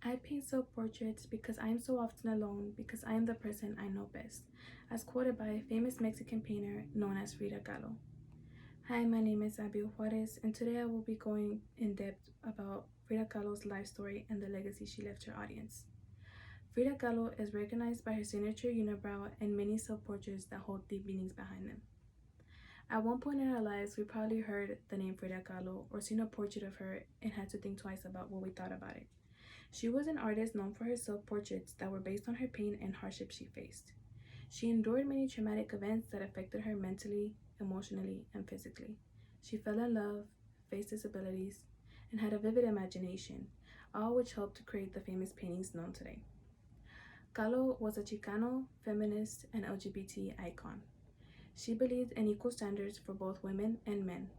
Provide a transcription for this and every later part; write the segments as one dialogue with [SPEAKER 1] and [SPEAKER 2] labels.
[SPEAKER 1] I paint self-portraits because I am so often alone, because I am the person I know best, as quoted by a famous Mexican painter known as Frida Kahlo. Hi, my name is Abigail Juarez, and today I will be going in depth about Frida Kahlo's life story and the legacy she left her audience. Frida Kahlo is recognized by her signature unibrow and many self-portraits that hold deep meanings behind them. At one point in our lives, we probably heard the name Frida Kahlo or seen a portrait of her and had to think twice about what we thought about it. She was an artist known for her self-portraits that were based on her pain and hardship she faced. She endured many traumatic events that affected her mentally, emotionally, and physically. She fell in love, faced disabilities, and had a vivid imagination, all which helped to create the famous paintings known today. Kahlo was a Chicano, feminist, and LGBT icon. She believed in equal standards for both women and men.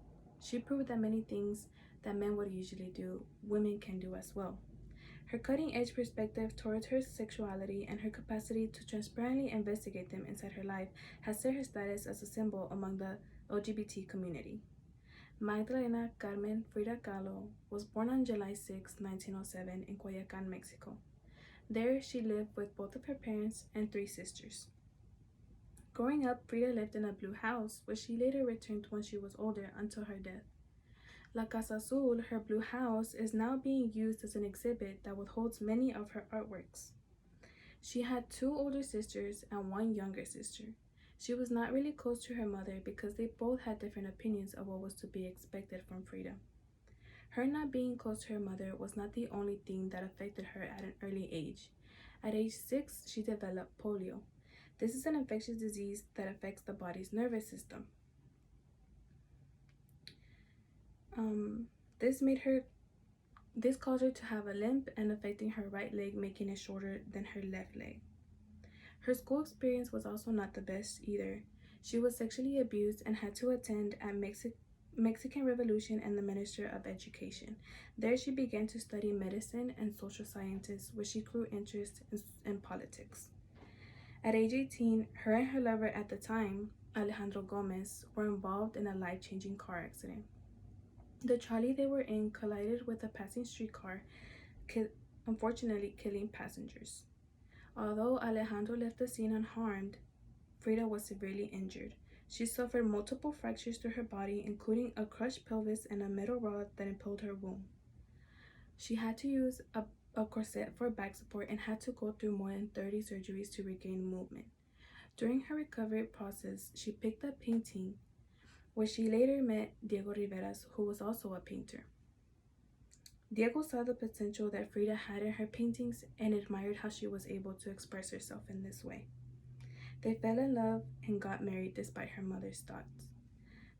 [SPEAKER 1] She proved that many things that men would usually do, women can do as well. Her cutting-edge perspective towards her sexuality and her capacity to transparently investigate them inside her life has set her status as a symbol among the LGBT community. Magdalena Carmen Frida Kahlo was born on July 6, 1907 in Coyoacán, Mexico. There, she lived with both of her parents and three sisters. Growing up, Frida lived in a blue house, which she later returned when she was older until her death. La Casa Azul, her blue house, is now being used as an exhibit that holds many of her artworks. She had two older sisters and one younger sister. She was not really close to her mother because they both had different opinions of what was to be expected from Frida. Her not being close to her mother was not the only thing that affected her at an early age. At age 6, she developed polio. This is an infectious disease that affects the body's nervous system. This caused her to have a limp and affecting her right leg, making it shorter than her left leg. Her school experience was also not the best either. She was sexually abused and had to attend at Mexican Revolution and the Minister of Education. There she began to study medicine and social sciences, where she grew interest in politics. At age 18, her and her lover at the time, Alejandro Gomez, were involved in a life-changing car accident. The trolley they were in collided with a passing streetcar, unfortunately killing passengers. Although Alejandro left the scene unharmed, Frida was severely injured. She suffered multiple fractures to her body, including a crushed pelvis and a metal rod that impaled her womb. She had to use a corset for back support and had to go through more than 30 surgeries to regain movement. During her recovery process, she picked up painting, where she later met Diego Rivera's, who was also a painter. Diego saw the potential that Frida had in her paintings and admired how she was able to express herself in this way. They fell in love and got married despite her mother's thoughts.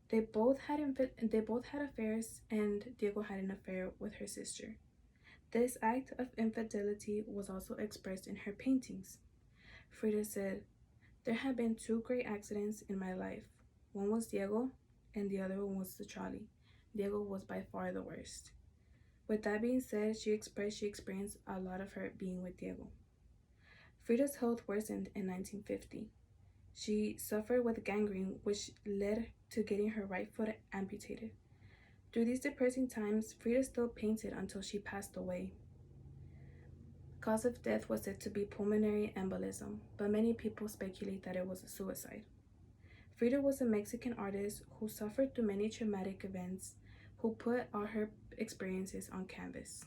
[SPEAKER 1] They both had affairs, and Diego had an affair with her sister. This act of infidelity was also expressed in her paintings. Frida said, "There have been two great accidents in my life. One was Diego, and the other one was the trolley. Diego was by far the worst." With that being said, she experienced a lot of hurt being with Diego. Frida's health worsened in 1950. She suffered with gangrene, which led to getting her right foot amputated. Through these depressing times, Frida still painted until she passed away. Cause of death was said to be pulmonary embolism, but many people speculate that it was a suicide. Frida was a Mexican artist who suffered through many traumatic events, who put all her experiences on canvas.